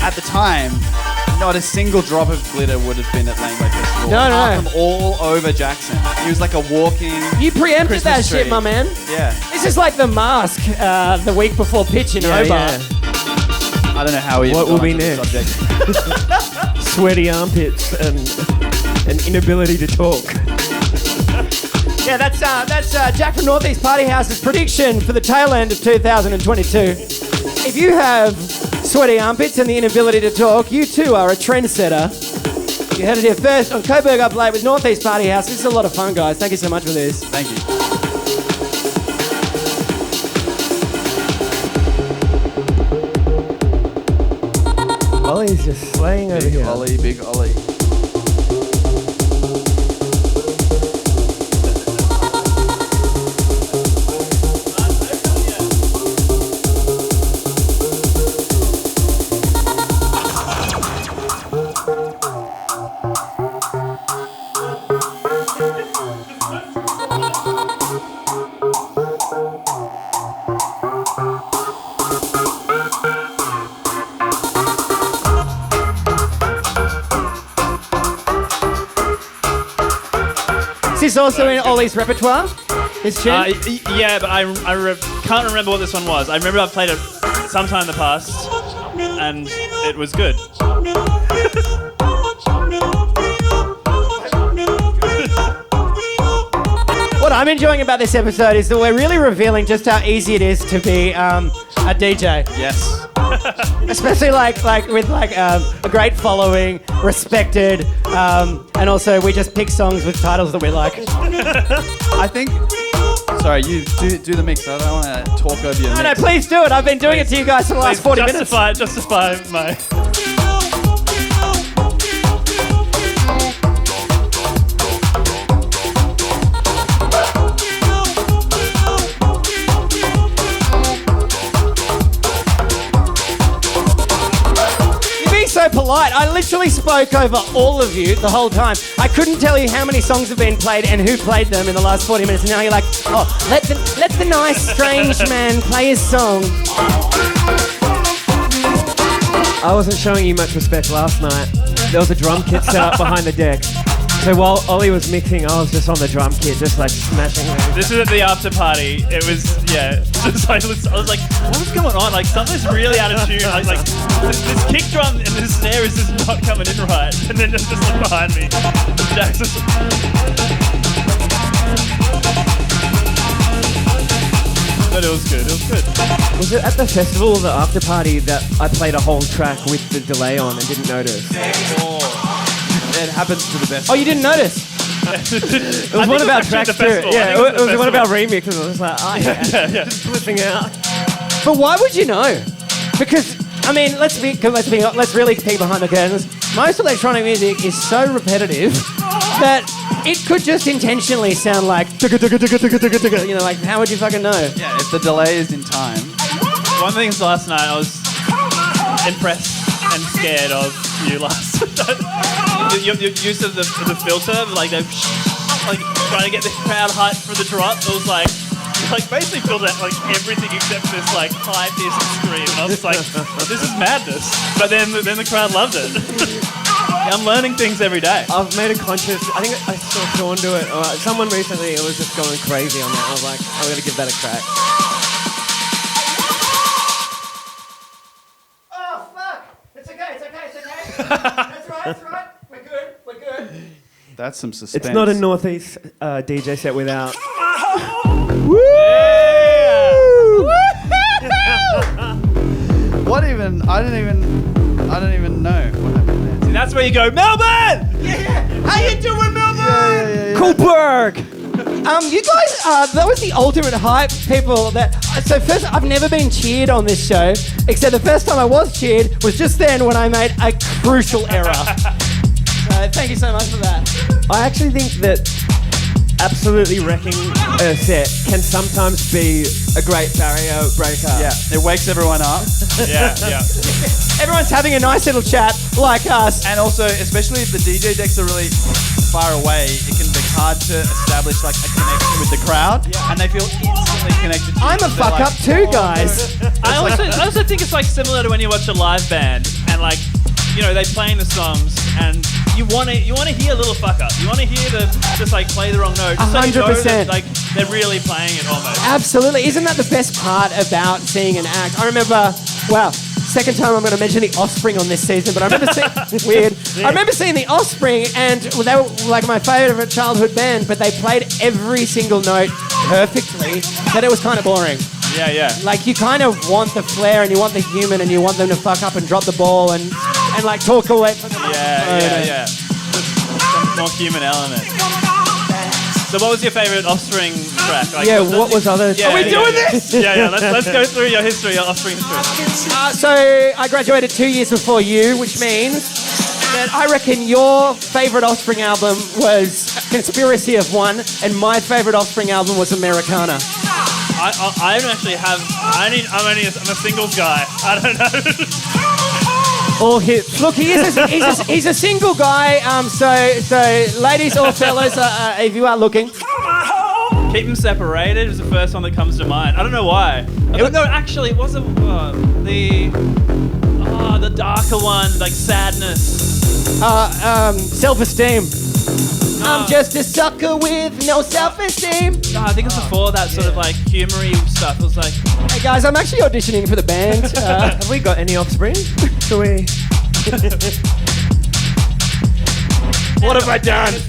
at the time, not a single drop of glitter would have been at Laneway Festival. No. From all over Jackson. He was like a walking... You preempted Christmas that tree. shit, my man. Yeah. This is like The Mask the week before pitch in Hobart. Yeah. I don't know how we... What will be next? next? Sweaty armpits and an inability to talk. Yeah, that's Jack from Northeast Party House's prediction for the tail end of 2022. If you have sweaty armpits and the inability to talk, you too are a trendsetter. You heard it here first on Coburg Up Late with Northeast Party House. This is a lot of fun, guys. Thank you so much for this. Thank you. Ollie's just slaying over here. Big Ollie. Is this also in Ollie's repertoire? This tune? Yeah, but I can't remember what this one was. I remember I've played it sometime in the past, and it was good. What I'm enjoying about this episode is that we're really revealing just how easy it is to be a DJ. Yes. Especially like with a great following, respected, and also we just pick songs with titles that we like. I think... Sorry, you do the mix. I don't want to talk over your mix. No, please do it. I've been doing it to you guys for the last 40 minutes. Justify my... So polite. I literally spoke over all of you the whole time. I couldn't tell you how many songs have been played and who played them in the last 40 minutes. And now you're like, oh, let the nice, strange man play his song. I wasn't showing you much respect last night. There was a drum kit set up behind the deck. So while Ollie was mixing, I was just on the drum kit, just like smashing everything. This is at the after party. It was, just like, I was like, what's going on? Like, something's really out of tune. Like this kick drum and this snare is just not coming in right. And then just like behind me, Jack's just... But it was good. Was it at the festival or the after party that I played a whole track with the delay on and didn't notice? It happens to the best. Oh, you didn't notice? It was one of our tracks too. Yeah, it was one of our remixes. I was like, just flipping out. But why would you know? Because, I mean, let's really peek behind the curtains. Most electronic music is so repetitive that it could just intentionally sound like, you know, like, how would you fucking know? Yeah, if the delay is in time. One of the things last night, I was impressed and scared of you last your use of the filter, like trying to get the crowd hyped for the drop. It was like basically filled out like everything except this like high piercing scream. And I was like, this is madness. But then the crowd loved it. I'm learning things every day. I've made a conscious. I think I saw Sean do it. Someone recently was just going crazy on that. I was like, I'm gonna give that a crack. Oh fuck! It's okay. That's right. We're good. That's some suspense. It's not a Northeast DJ set without. What even? I don't even know what happened there. See, that's where you go, Melbourne! How you doing, Melbourne? Yeah. Coburg. You guys, that was the ultimate hype, people. So first, I've never been cheered on this show, except the first time I was cheered was just then when I made a crucial error. So thank you so much for that. I actually think that absolutely wrecking a set can sometimes be a great barrier breaker. Yeah, it wakes everyone up. Yeah. Everyone's having a nice little chat like us. And also, especially if the DJ decks are really far away, it can be hard to establish like a connection with the crowd, and they feel instantly connected to you. I'm a fuck up too, guys. I also think it's like similar to when you watch a live band and like, you know, they playing the songs and you want to hear a little fuck up. You want to hear them just like play the wrong note. Just 100%. So you know that, like they're really playing it almost. Absolutely. Isn't that the best part about seeing an act? I remember, second time I'm going to mention the Offspring on this season, but I remember seeing weird. I remember seeing the Offspring, and they were like my favourite childhood band, but they played every single note perfectly. That it was kind of boring. Yeah. Like you kind of want the flair, and you want the human, and you want them to fuck up and drop the ball, and like talk away from the Yeah. Just some more human element. So what was your favourite Offspring track? Like, what was other... Yeah, Are we doing this? Yeah. Let's go through your history, your Offspring history. So I graduated 2 years before you, which means that I reckon your favourite Offspring album was Conspiracy of One, and my favourite Offspring album was Americana. I don't actually have... I'm a singles guy. I don't know. All hits. Look, he's a single guy. So ladies or fellas, if you are looking, Keep Them Separated was the first one that comes to mind. I don't know why. No, actually, it wasn't the darker one, like Sadness. Self-esteem. I'm just a sucker with no self-esteem. No, I think it's before that sort of like humoury stuff. It was like, Hey guys, I'm actually auditioning for the band. Have we got any Offspring? Shall we? What have I done? It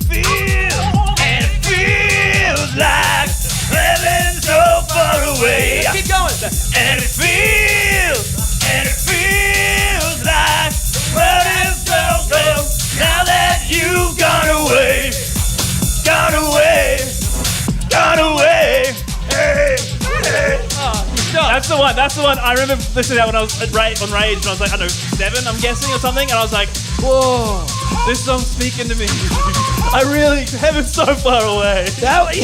feels like heaven so far away. Keep going. And it feels like heaven so close. Now that you've gone away. That's the one. I remember listening to that when I was on Rage, and I was like, I don't know, 7, I'm guessing, or something, and I was like, whoa, this song's speaking to me. Heaven's so far away. That was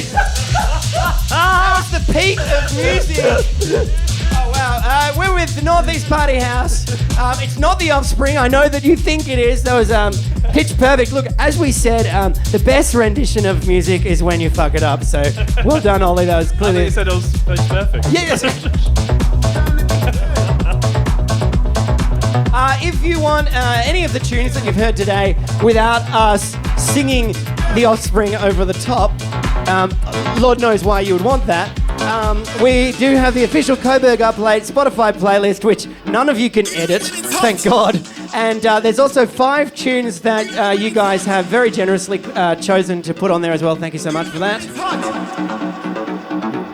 the peak of music. Oh, wow. We're with the Northeast Party House. It's not The Offspring. I know that you think it is. That was pitch perfect. Look, as we said, the best rendition of music is when you fuck it up. So well done, Ollie. That was clearly... I thought you said it was perfect. Yes. If you want any of the tunes that you've heard today without us singing The Offspring over the top, Lord knows why you would want that. We do have the official Coburg Upload Spotify playlist, which none of you can edit, thank God. And there's also 5 tunes that you guys have very generously chosen to put on there as well. Thank you so much for that.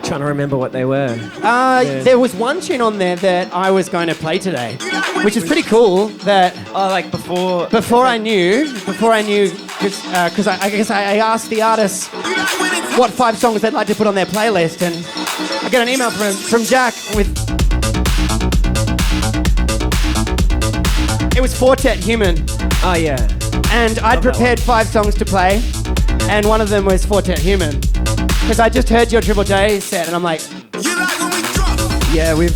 Trying to remember what they were. There was one tune on there that I was going to play today, which is pretty cool. That like before I knew, because I guess I asked the artists what 5 songs they'd like to put on their playlist, and I got an email from Jack with. It was Quartet Human. Oh yeah. And I'd prepared 5 songs to play, and one of them was Quartet Human. Because I just heard your Triple J set, and I'm like, yeah, we've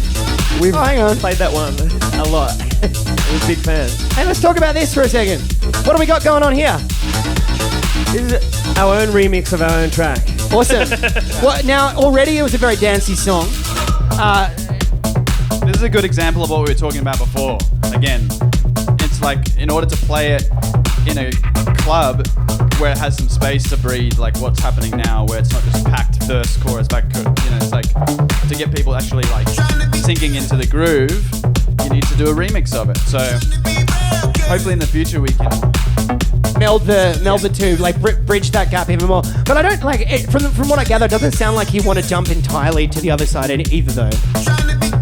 hang on. played that one a lot. We're big fans. Hey, let's talk about this for a second. What do we got going on here? This is our own remix of our own track. Awesome. Well, now already it was a very dancey song. This is a good example of what we were talking about before. Again, it's like in order to play it in a club where it has some space to breathe, like what's happening now, where it's not just packed verse, chorus, back, it's like to get people actually like sinking into the groove, you need to do a remix of it. So hopefully in the future we can meld the two, like bridge that gap even more. But I don't like it, from what I gather, it doesn't sound like you want to jump entirely to the other side either, though,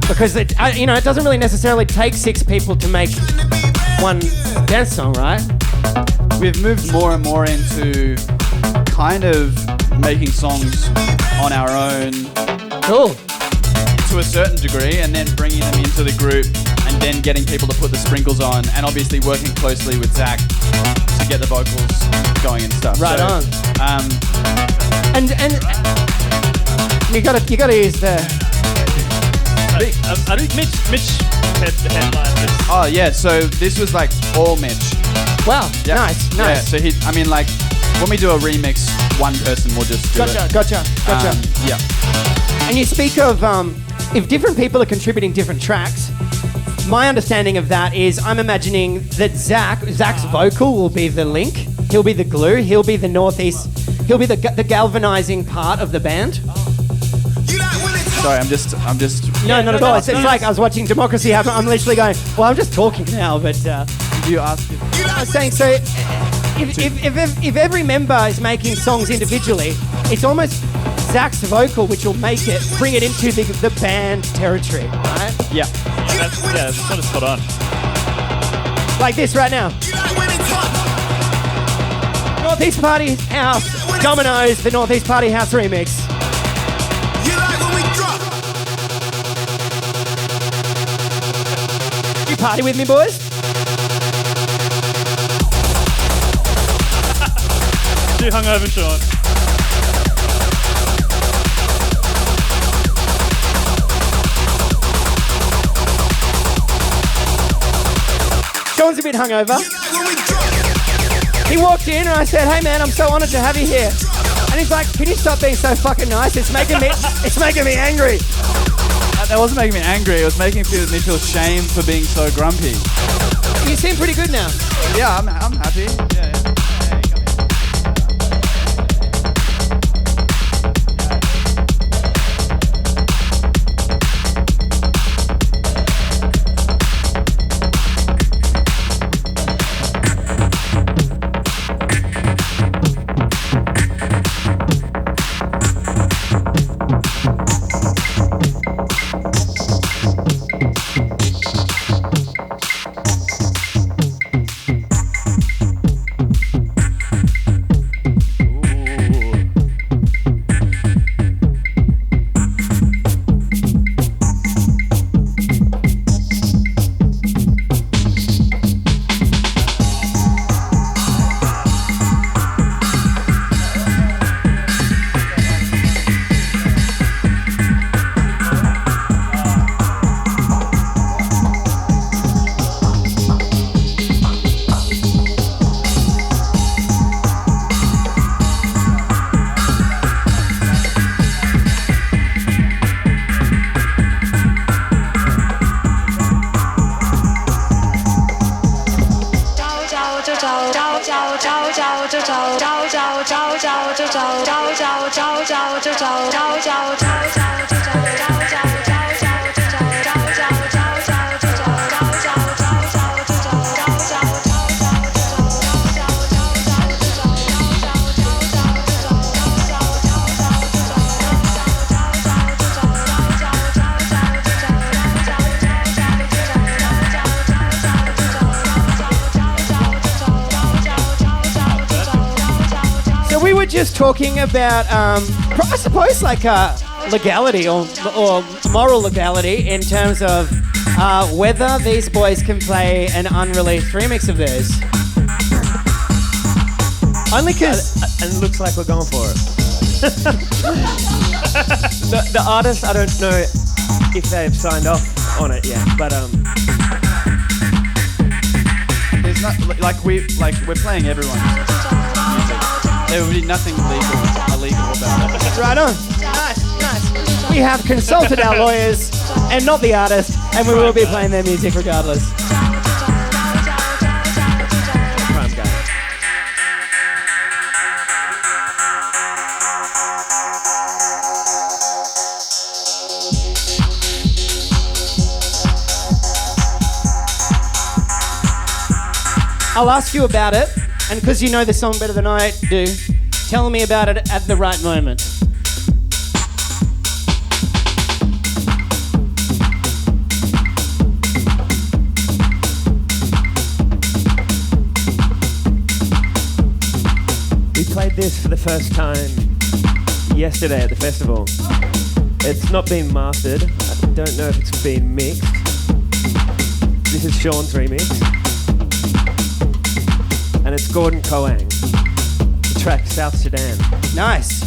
because it doesn't really necessarily take 6 people to make one dance song, right? We've moved more and more into kind of making songs on our own. Cool. To a certain degree, and then bringing them into the group, and then getting people to put the sprinkles on, and obviously working closely with Zach to get the vocals going and stuff. Right on. And you gotta use the. I think Mitch headlined this. Oh yeah, so this was like all Mitch. Wow, Yep. nice. Yeah, so when we do a remix, one person will just do it. Gotcha. Yeah. And you speak of if different people are contributing different tracks, my understanding of that is I'm imagining that Zach's vocal will be the link. He'll be the glue. He'll be the Northeast. He'll be the galvanizing part of the band. Sorry, I'm just. No, not at all. It's like I was watching Democracy happen. I'm literally going, well, I'm just talking now, but You asked. I was saying, so if every member is making songs individually, it's almost Zach's vocal which will bring it into the band territory, right? Yeah. That's sort of spot on. Like this right now. Northeast Party House, Dominos, the Northeast Party House remix. You party with me, boys? Too hungover, Sean. Sean's a bit hungover. He walked in and I said, "Hey man, I'm so honoured to have you here." And he's like, "Can you stop being so fucking nice? It's making me angry." That wasn't making me angry. It was making me feel shame for being so grumpy. You seem pretty good now. Yeah, I'm happy. Yeah. We were just talking about, I suppose, like legality or moral legality in terms of whether these boys can play an unreleased remix of theirs. Only because... And it looks like we're going for it. the artists, I don't know if they've signed off on it yet, but There's not we're playing everyone's music. There would be nothing illegal about it. Right on. Nice. We have consulted our lawyers and not the artist, and we will be playing their music regardless. crime guy. I'll ask you about it, and because you know the song better than I do, tell me about it at the right moment. We played this for the first time yesterday at the festival. It's not been mastered. I don't know if it's been mixed. This is Sean's remix. And it's Gordon KOANG. The track South Sudan. Nice.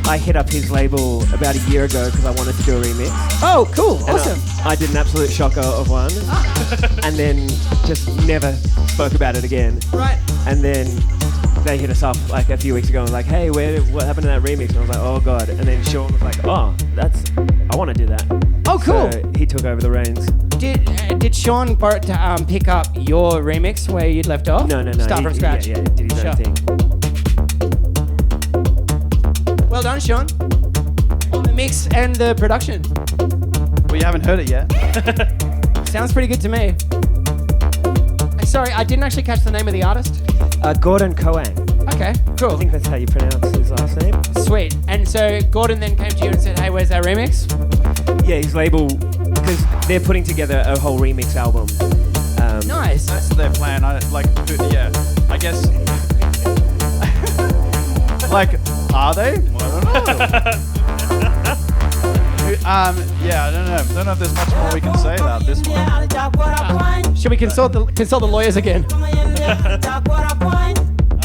I hit up his label about a year ago because I wanted to do a remix. Oh, cool. And Awesome. I did an absolute shocker of one. And then just never spoke about it again. Right. And then they hit us up like a few weeks ago and like, hey, what happened to that remix? And I was like, oh God. And then Sean was like, oh, I want to do that. Oh, cool. So he took over the reins. Did Sean pick up your remix where you'd left off? No. Start from scratch. Yeah, did his own thing. Well done, Sean. On the mix and the production. Well, you haven't heard it yet. Sounds pretty good to me. Sorry, I didn't actually catch the name of the artist. Gordon KOANG. Okay, cool. I think that's how you pronounce his last name. Sweet. And so Gordon then came to you and said, hey, where's that remix? Yeah, his label, because they're putting together a whole remix album. Nice. That's their plan. I guess. Like, are they? Well, I don't know. Yeah, I don't know. I don't know if there's much more we can say about this one. Should we consult the lawyers again?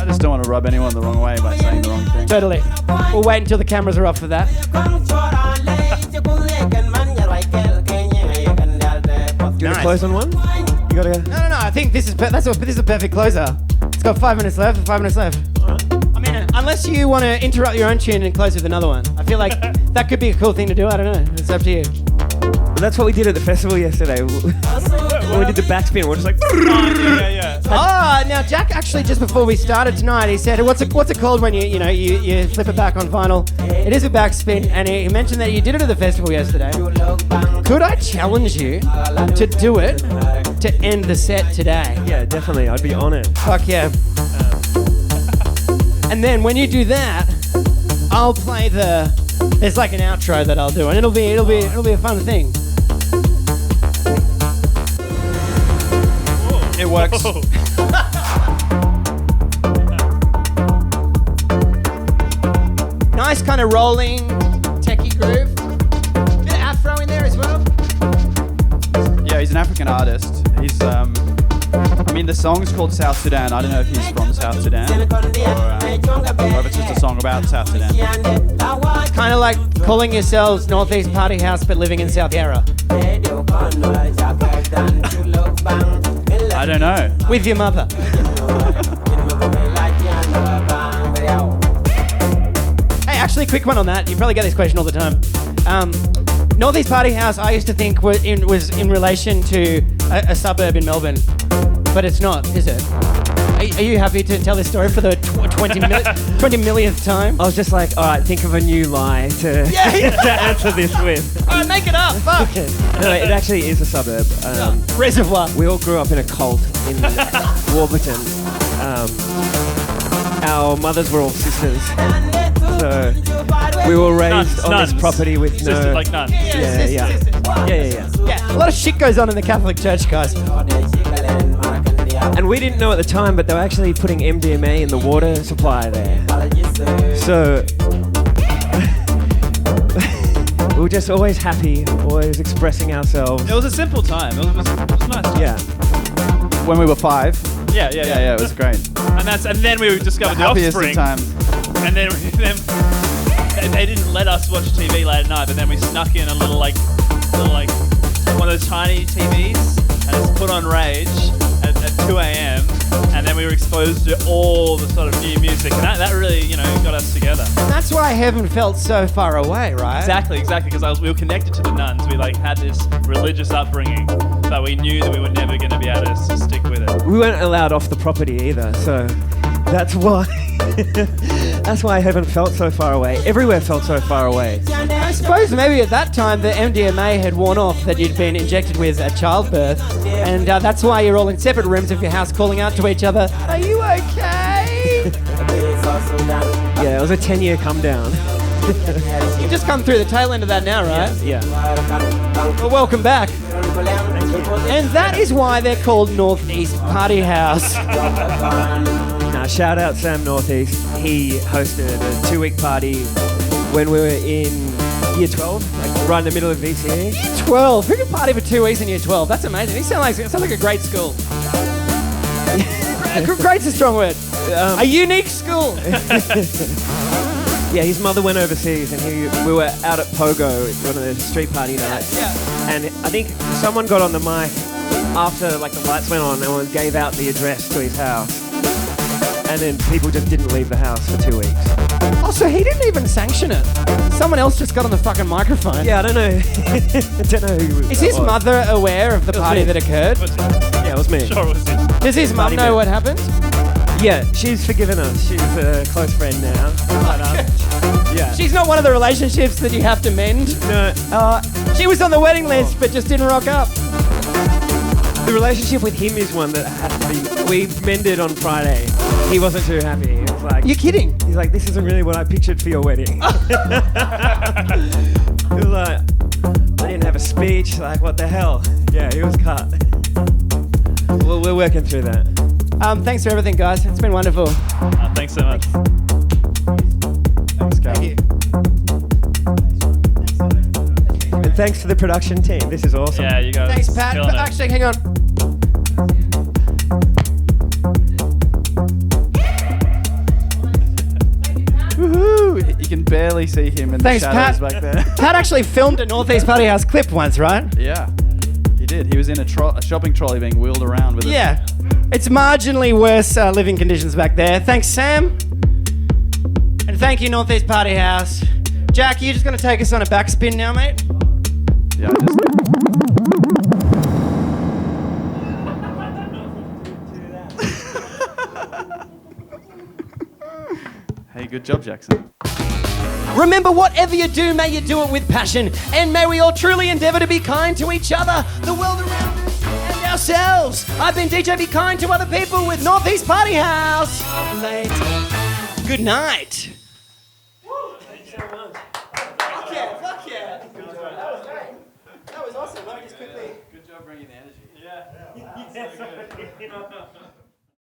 I just don't want to rub anyone the wrong way by saying the wrong thing. Totally. We'll wait until the cameras are off for that. Do you want to close on one? You gotta go. No. I think this is a perfect closer. It's got 5 minutes left. 5 minutes left. I mean, unless you want to interrupt your own tune and close with another one. I feel like that could be a cool thing to do. I don't know. It's up to you. Well, that's what we did at the festival yesterday. When we did the backspin, we're just like. Now Jack actually just before we started tonight, he said, "What's it called when you flip it back on vinyl?" It is a backspin, and he mentioned that you did it at the festival yesterday. Could I challenge you to do it to end the set today? Yeah, definitely. I'd be on it. Fuck yeah. And then when you do that, I'll play there's like an outro that I'll do, and it'll be a fun thing. It works. Nice kind of rolling, techie groove. Bit of afro in there as well. Yeah, he's an African artist. He's, the song's called South Sudan. I don't know if he's from South Sudan or if it's just a song about South Sudan. It's kind of like calling yourselves Northeast Party House but living in South Yarra. I don't know. With your mother. Hey, actually, quick one on that. You probably get this question all the time. Northeast Party House, I used to think was in relation to a suburb in Melbourne, but it's not, is it? Are you happy to tell this story for the 20 millionth time? I was just like, all right, think of a new lie to, to answer this with. All right, make it up. Fuck. No, it actually is a suburb. Reservoir. We all grew up in a cult in Warburton. Our mothers were all sisters. So we were raised on nuns. this property with Sisters, no... like nuns. Yeah. Yeah, a lot of shit goes on in the Catholic Church, guys. And we didn't know at the time, but they were actually putting MDMA in the water supply there. So we were just always happy, always expressing ourselves. It was a simple time. It was nice. Yeah. When we were 5. Yeah. It was great. And then we discovered the Happiest of Offspring. times. And then they didn't let us watch TV late at night, but then we snuck in a little like one of those tiny TVs and it's put on Rage at 2 a.m. and then we were exposed to all the sort of new music and that really, got us together. That's why heaven felt so far away, right? Exactly, because we were connected to the nuns. We had this religious upbringing, but we knew that we were never going to be able to stick with it. We weren't allowed off the property either, so that's why. That's why heaven felt so far away. Everywhere felt so far away. I suppose maybe at that time the MDMA had worn off that you'd been injected with at childbirth, and that's why you're all in separate rooms of your house calling out to each other, "Are you okay?" Yeah, it was a 10-year come down. You've just come through the tail end of that now, right? Yeah. Well, welcome back. And that is why they're called Northeast Party House. Shout out Sam Northeast. He hosted a 2-week party when we were in year 12, like right in the middle of VCE. Year 12? Who can party for 2 weeks in year 12? That's amazing. It sounds like a great school. Great's a strong word. A unique school. Yeah, his mother went overseas and we were out at Pogo, one of the street party nights. Yeah. And I think someone got on the mic after the lights went on and gave out the address to his house. And then people just didn't leave the house for 2 weeks. Oh, so he didn't even sanction it. Someone else just got on the fucking microphone. Yeah, I don't know. I don't know who. Is his mother aware of the party that occurred? Yeah, it was me. Sure, it was it. Does his mum know what happened? Yeah, she's forgiven us. She's a close friend now. But, yeah. She's not one of the relationships that you have to mend. No. She was on the wedding list, but just didn't rock up. The relationship with him is one that has to be. We mended on Friday. He wasn't too happy. He was like, You're kidding. He's like, this isn't really what I pictured for your wedding. He was like, I didn't have a speech. Like, what the hell? Yeah, he was cut. Well, we're working through that. Thanks for everything, guys. It's been wonderful. Thanks so much. Thanks, Cal. Thank you. And thanks to the production team. This is awesome. Yeah, you guys. Thanks, Pat. killing it. Actually, hang on. Woohoo! You can barely see him in Thanks, the shadows Pat. back there. Pat actually filmed a Northeast Party House clip once, right? Yeah, he did. He was in a shopping trolley being wheeled around with Yeah. It's marginally worse living conditions back there. Thanks, Sam. And thank you, Northeast Party House. Jack, you just going to take us on a backspin now, mate? Yeah, I just... Hey, good job, Jackson. Remember, whatever you do, may you do it with passion. And may we all truly endeavour to be kind to each other, the world around us, and ourselves. I've been DJ Be Kind to Other People with Northeast Party House. Good night. Thanks so much. Fuck yeah, fuck yeah. That was great. That was awesome. Let me just quickly... Good job bringing the energy. Yeah. Yes.